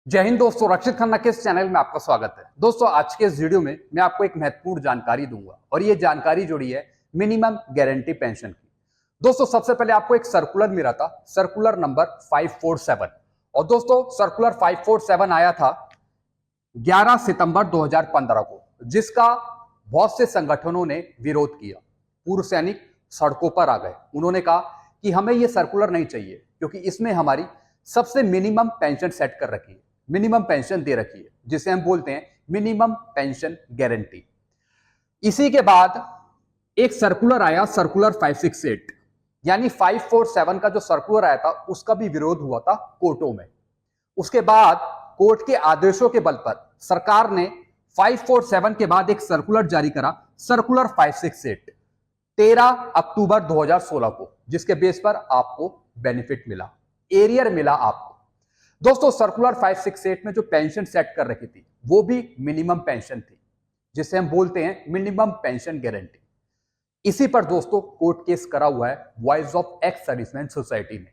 जय हिंद दोस्तों, रक्षित खन्ना के इस चैनल में आपका स्वागत है। दोस्तों, आज के इस वीडियो में मैं आपको एक महत्वपूर्ण जानकारी दूंगा और ये जानकारी जुड़ी है मिनिमम गारंटी पेंशन की। दोस्तों, सबसे पहले आपको एक सर्कुलर मिला था, सर्कुलर नंबर 547। और दोस्तों, सर्कुलर 547 आया था 11 सितंबर 2015 को, जिसका बहुत से संगठनों ने विरोध किया। पूर्व सैनिक सड़कों पर आ गए। उन्होंने कहा कि हमें यह सर्कुलर नहीं चाहिए क्योंकि इसमें हमारी सबसे मिनिमम पेंशन सेट कर रखी है, मिनिमम पेंशन दे रखी है, जिसे हम बोलते हैं मिनिमम पेंशन गारंटी। इसी के बाद एक सर्कुलर आया, सर्कुलर 568, यानी 547 का जो सर्कुलर आया था उसका भी विरोध हुआ था कोर्टों में। उसके बाद कोर्ट के आदेशों के बल पर सरकार ने 547 के बाद एक सर्कुलर जारी करा, सर्कुलर 568, 13 अक्टूबर 2016 को, जिसके बेस पर आपको बेनिफिट मिला, एरियर मिला आपको। दोस्तों, सर्कुलर 568 में जो पेंशन सेट कर रखी थी वो भी मिनिमम पेंशन थी, जिसे हम बोलते हैं मिनिमम पेंशन गारंटी। इसी पर दोस्तों कोर्ट केस करा हुआ है voice of ex serviceman society में।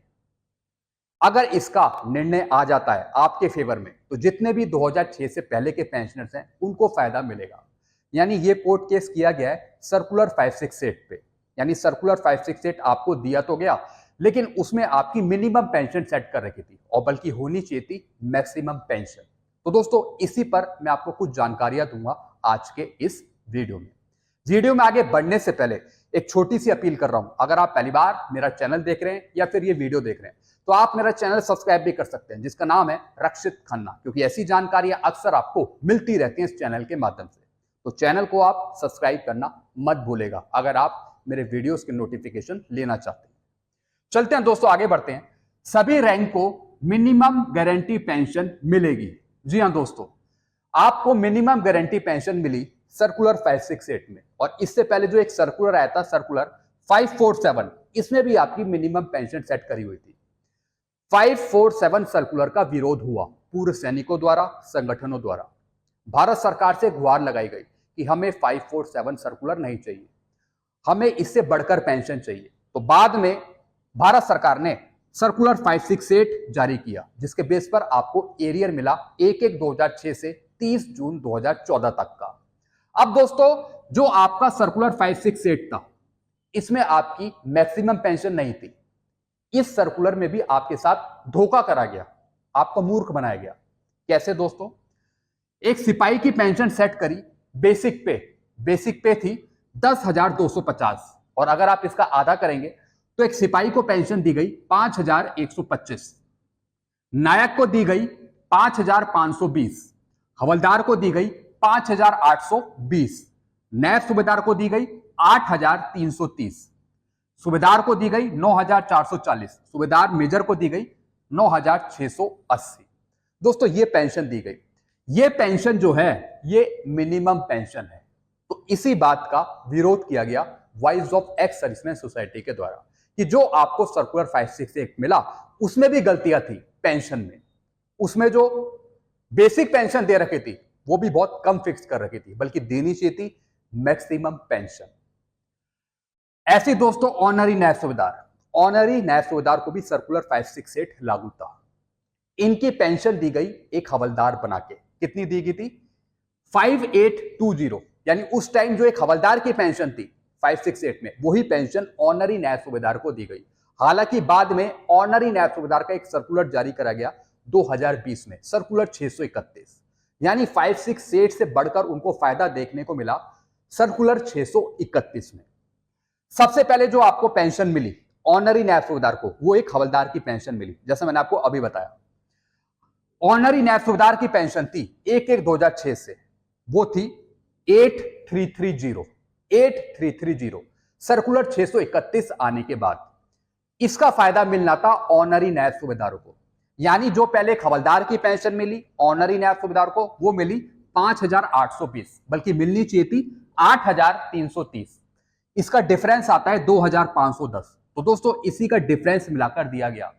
अगर इसका निर्णय आ जाता है आपके फेवर में तो जितने भी 2006 से पहले के पेंशनर्स हैं उनको फायदा मिलेगा। यानी ये कोर्ट केस किया गया है सर्कुलर 568 पे। यानी सर्कुलर 568 आपको दिया तो गया, लेकिन उसमें आपकी मिनिमम पेंशन सेट कर रखी थी और बल्कि होनी चाहिए थी मैक्सिमम पेंशन। तो दोस्तों, इसी पर मैं आपको कुछ जानकारियां दूंगा आज के इस वीडियो में। वीडियो में आगे बढ़ने से पहले एक छोटी सी अपील कर रहा हूं। अगर आप पहली बार मेरा चैनल देख रहे हैं या फिर ये वीडियो देख रहे हैं तो आप मेरा चैनल सब्सक्राइब भी कर सकते हैं, जिसका नाम है रक्षित खन्ना, क्योंकि ऐसी जानकारियां अक्सर आपको मिलती रहती हैं इस चैनल के माध्यम से। तो चैनल को आप सब्सक्राइब करना मत भूलेगा अगर आप मेरे वीडियोस के नोटिफिकेशन लेना चाहते हैं। चलते हैं दोस्तों, आगे बढ़ते हैं। सभी रैंक को मिनिमम गारंटी पेंशन मिलेगी। जी हां दोस्तों, आपको मिनिमम गारंटी पेंशन मिली सर्कुलर 568 में। और इससे पहले जो एक सर्कुलर आया था, सर्कुलर 547, इसमें भी आपकी मिनिमम पेंशन सेट करी हुई थी। 547 सर्कुलर का विरोध हुआ पूर्व सैनिकों द्वारा, संगठनों द्वारा। भारत सरकार से गुहार लगाई गई कि हमें 547 सर्कुलर नहीं चाहिए, हमें इससे बढ़कर पेंशन चाहिए। तो बाद में भारत सरकार ने सर्कुलर 568 जारी किया, जिसके बेस पर आपको एरियर मिला 1/1/2006 से 30 जून 2014 तक का। अब दोस्तों, जो आपका सर्कुलर 568 था, इसमें आपकी मैक्सिमम पेंशन नहीं थी। इस सर्कुलर में भी आपके साथ धोखा करा गया, आपको मूर्ख बनाया गया। कैसे दोस्तों? एक सिपाही की पेंशन सेट करी बेसिक पे थी 10,250, और अगर आप इसका आधा करेंगे तो एक सिपाही को पेंशन दी गई 5,125, नायक को दी गई 5,520, हवलदार को दी गई 5,820, नायब सूबेदार को दी गई 8,330, सूबेदार को दी गई 9,440, सूबेदार मेजर को दी गई 9,680। दोस्तों, ये पेंशन दी गई। ये पेंशन जो है ये मिनिमम पेंशन है। तो इसी बात का विरोध किया गया voice of ex serviceman society के द्वारा कि जो आपको सर्कुलर 568 मिला उसमें भी गलतियां थी पेंशन में। उसमें जो बेसिक पेंशन दे रखी थी वो भी बहुत कम फिक्स कर रखी थी, बल्कि देनी चाहिए थी मैक्सिमम पेंशन। ऐसी दोस्तों ऑनरी नायब सूबेदार को भी सर्कुलर 568 लागू था। इनकी पेंशन दी गई एक हवलदार बना के। कितनी दी गई थी? 5820। यानी उस टाइम जो एक हवलदार की पेंशन थी 568 में, वही पेंशन ऑनरी नायब सूबेदार को दी गई। हालांकि बाद में ऑनरी नायब सूबेदार का एक सर्कुलर जारी करा गया 2020 में, सर्कुलर 631। यानी 568 से बढ़कर उनको फायदा देखने को मिला सर्कुलर 631 में। सबसे पहले जो आपको पेंशन मिली ऑनरी नायब सूबेदार को, वो एक हवलदार की पेंशन मिली, जैसे मैंने आपको अभी बताया। ऑनरी नायब सूबेदार की पेंशन थी 1/1/2006 से, वो थी 8330। सर्कुलर 631 आने के बाद इसका फायदा मिलना था ऑनरी नायब सूबेदारों को। यानी जो पहले एक हवलदार की पेंशन मिली ऑनरी नायब सूबेदार को, वो मिली 5,820, बल्कि मिलनी चाहिए थी 8,330। इसका डिफरेंस आता है 2,510। तो दोस्तों, इसी का डिफरेंस मिलाकर दिया गया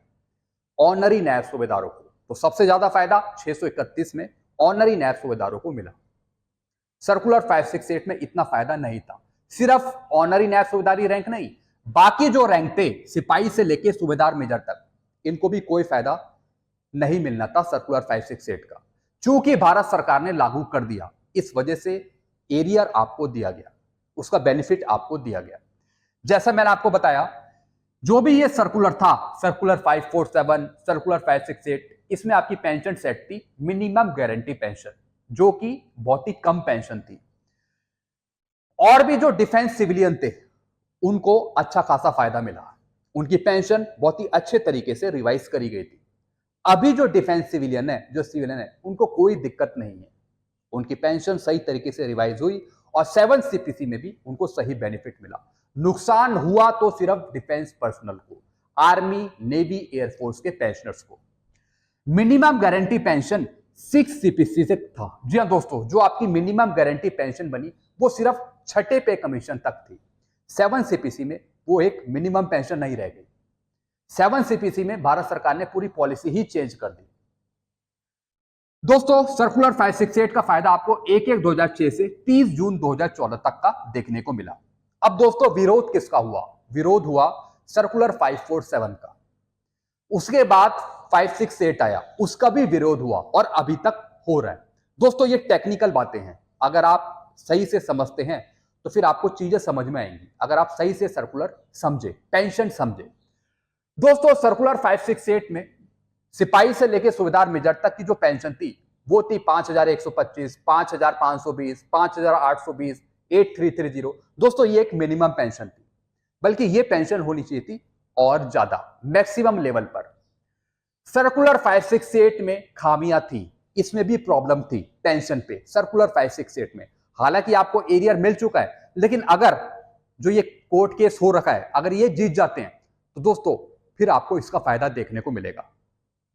ऑनरी नायब सूबेदारों को। तो सबसे ज्यादा फायदा 631 में ऑनरी नायब सूबेदारों को मिला। सर्कुलर 568 में इतना फायदा नहीं था। सिर्फ ऑनरी नायब सूबेदारी रैंक नहीं, बाकी जो रैंक थे सिपाही से लेकर सूबेदार मेजर तक, इनको भी कोई फायदा नहीं मिलना था सर्कुलर 568 का। चूंकि भारत सरकार ने लागू कर दिया, इस वजह से एरियर आपको दिया गया, उसका बेनिफिट आपको दिया गया। जैसा मैंने आपको बताया, जो भी ये सर्कुलर था, सर्कुलर 547, सर्कुलर 568, इसमें आपकी पेंशन सेट थी मिनिमम गारंटी पेंशन, जो कि बहुत ही कम पेंशन थी। और भी जो डिफेंस सिविलियन थे उनको अच्छा खासा फायदा मिला, उनकी पेंशन बहुत ही अच्छे तरीके से रिवाइज करी गई थी। अभी जो डिफेंस सिविलियन है, जो सिविलियन है, उनको कोई दिक्कत नहीं है, उनकी पेंशन सही तरीके से रिवाइज हुई और 7 सीपीसी में भी उनको सही बेनिफिट मिला। नुकसान हुआ तो सिर्फ डिफेंस पर्सनल को, आर्मी, नेवी, एयरफोर्स के पेंशनर्स को। मिनिमम गारंटी पेंशन 6 सीपीसी से था। जी हाँ दोस्तों, जो आपकी मिनिमम गारंटी पेंशन बनी वो सिर्फ छठे पे कमीशन तक थी। 7 सीपीसी में वो एक मिनिमम पेंशन नहीं रह गई। 7 सीपीसी में भारत सरकार ने पूरी पॉलिसी ही चेंज कर दी। दोस्तों, सर्कुलर 568 का फायदा आपको 1/1/2006 से 30 जून 2014 तक का देखने को मिला। अब दोस्तों, विरोध किसका हुआ? विरोध हुआ सर्कुलर 547 का। उसके बाद 568 आया, उसका भी विरोध हुआ और अभी तक हो रहा है। दोस्तों, ये टेक्निकल बातें हैं, अगर आप सही से समझते हैं तो फिर आपको चीजें समझ में आएंगी, अगर आप सही से सर्कुलर समझे, पेंशन समझे। दोस्तों, सर्कुलर 568 में सिपाही से लेकर सूबेदार मेजर तक की जो पेंशन थी वो थी 5125, 5520, 5820, 8330। दोस्तों, ये एक मिनिमम पेंशन थी, बल्कि ये पेंशन होनी चाहिए थी और ज्यादा, मैक्सिमम लेवल पर। सर्कुलर 568 में खामियां थी, इसमें भी प्रॉब्लम थी पेंशन पे, सर्कुलर 568 में। हालांकि आपको एरियर मिल चुका है, लेकिन अगर जो ये कोर्ट केस हो रखा है, अगर ये जीत जाते हैं तो दोस्तों फिर आपको इसका फायदा देखने को मिलेगा,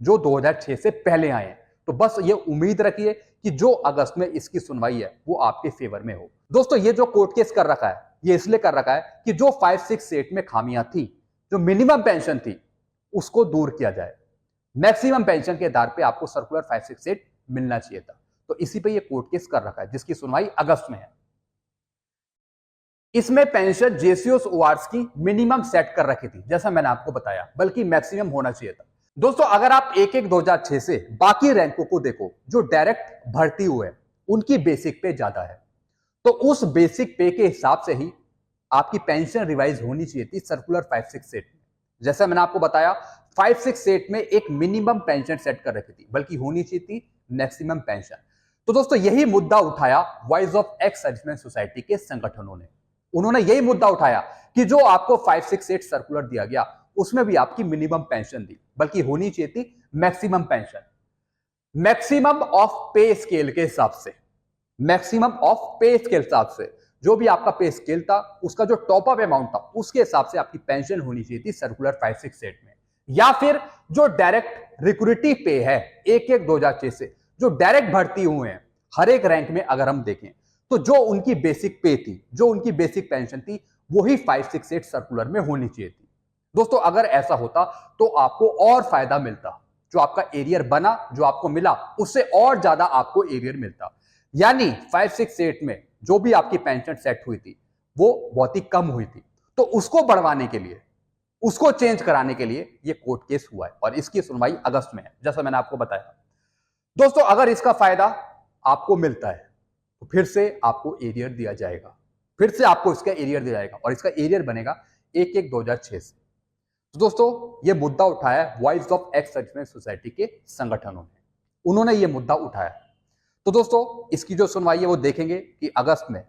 जो 2006 से पहले आए हैं। तो बस ये उम्मीद रखिए कि जो अगस्त में इसकी सुनवाई है वो आपके फेवर में हो। दोस्तों, ये जो कोर्ट केस कर रखा है, ये इसलिए कर रखा है कि जो 568 में खामियां थी, जो मिनिमम पेंशन थी, उसको दूर किया जाए। मैक्सिमम पेंशन के आधार पे आपको सर्कुलर 568 मिलना चाहिए था। तो इसी पे ये कोर्ट केस कर रखा है, जिसकी सुनवाई अगस्त में है। इसमें पेंशन जेसीओस ओआरएस की मिनिमम सेट कर रखी थी, जैसा मैंने आपको बताया, बल्कि मैक्सिमम होना चाहिए था। दोस्तों, अगर आप 1/1/2006 से बाकी रैंकों को देखो, जो डायरेक्ट भर्ती हुए हैं, उनकी बेसिक पे ज्यादा है, तो उस बेसिक पे के हिसाब से ही आपकी पेंशन रिवाइज होनी चाहिए थी सर्कुलर 568 में। जैसा मैंने आपको बताया, 568 में एक मिनिमम पेंशन सेट कर रखी थी, बल्कि होनी चाहिए थी मैक्सिमम पेंशन। तो दोस्तों, यही मुद्दा उठाया voice of ex serviceman society के संगठनों ने। उन्होंने यही मुद्दा उठाया कि जो आपको 568 सर्कुलर दिया गया, उसमें भी आपकी मिनिमम पेंशन दी, बल्कि होनी चाहिए थी मैक्सिमम पेंशन। मैक्सिमम ऑफ पे स्केल के हिसाब से, मैक्सिमम ऑफ पे स्केल हिसाब से, जो भी आपका पे स्केल था, उसका जो टॉप अप अमाउंट था, उसके हिसाब से आपकी पेंशन होनी चाहिए थी सर्कुलर 568 में। या फिर जो डायरेक्ट रिक्रूटिव पे है 1/1/2006 से, जो डायरेक्ट भर्ती हुए हैं हर एक रैंक में, अगर हम देखें तो जो उनकी बेसिक पे थी, जो उनकी बेसिक पेंशन थी, वही 568 सर्कुलर में होनी चाहिए थी। दोस्तों, अगर ऐसा होता तो आपको और फायदा मिलता, जो आपका एरियर बना, जो आपको मिला, उससे और ज्यादा आपको एरियर मिलता। यानी 568 में जो भी आपकी पेंशन सेट हुई थी वो बहुत ही कम हुई थी, तो उसको बढ़वाने के लिए, उसको चेंज कराने के लिए ये कोर्ट केस हुआ है और इसकी सुनवाई अगस्त में है, जैसा मैंने आपको बताया। दोस्तों, अगर इसका फायदा आपको मिलता है तो फिर से आपको एरियर दिया जाएगा, फिर से आपको इसका एरियर दिया जाएगा और इसका एरियर बनेगा 1/1/2006 से। तो दोस्तों, ये मुद्दा उठाया voice of ex serviceman society के संगठनों ने, उन्होंने ये मुद्दा उठाया। तो दोस्तों, इसकी जो सुनवाई है वो देखेंगे कि अगस्त में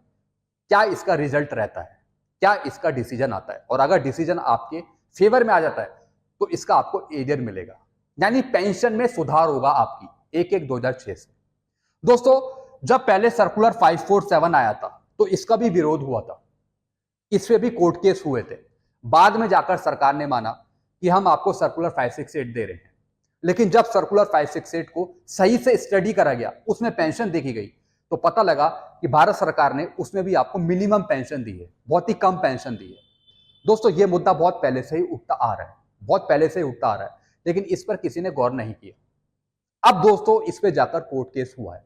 क्या इसका रिजल्ट रहता है, क्या इसका डिसीजन आता है, और अगर डिसीजन आपके फेवर में आ जाता है तो इसका आपको एरियर मिलेगा, यानी पेंशन में सुधार होगा आपकी 1/1/2006 से। दोस्तों, जब पहले सर्कुलर 547 आया था तो इसका भी विरोध हुआ था, इस पे भी कोर्ट केस हुए थे। बाद में जाकर सरकार ने माना कि हम आपको सर्कुलर 568 दे रहे हैं, लेकिन जब सर्कुलर 568 को सही से स्टडी करा गया, उसमें पेंशन देखी गई, तो पता लगा कि भारत सरकार ने उसमें भी आपको मिनिमम पेंशन दी है, बहुत ही कम पेंशन दी है। दोस्तों, ये मुद्दा बहुत पहले से ही उठता आ रहा है, बहुत पहले से ही उठता आ रहा है, लेकिन इस पर किसी ने गौर नहीं किया। अब दोस्तों, इस पे जाकर कोर्ट केस हुआ है,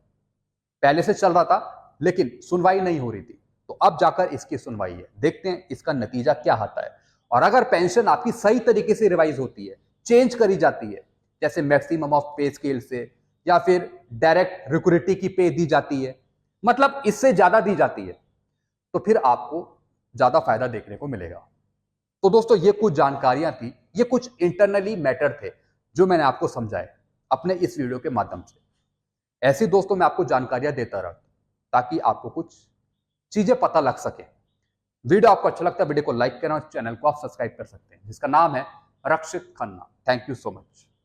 पहले से चल रहा था लेकिन सुनवाई नहीं हो रही थी, तो अब जाकर इसकी सुनवाई है। देखते हैं इसका नतीजा क्या आता है, और अगर पेंशन आपकी सही तरीके से रिवाइज होती है, चेंज करी जाती है, जैसे मैक्सिमम ऑफ पे स्केल से, या फिर डायरेक्ट रिक्रूटिव की पे दी जाती है, मतलब इससे ज्यादा दी जाती है, तो फिर आपको ज्यादा फायदा देखने को मिलेगा। तो दोस्तों ये कुछ जानकारियां थी, ये कुछ इंटरनली मैटर थे जो मैंने आपको समझाए अपने इस वीडियो के माध्यम से। ऐसी दोस्तों मैं आपको जानकारियां देता रहता ताकि आपको कुछ चीजें पता लग सके। वीडियो आपको अच्छा लगता है वीडियो को लाइक करना और चैनल को आप सब्सक्राइब कर सकते हैं जिसका नाम है Rakshit Khanna. Thank you so much.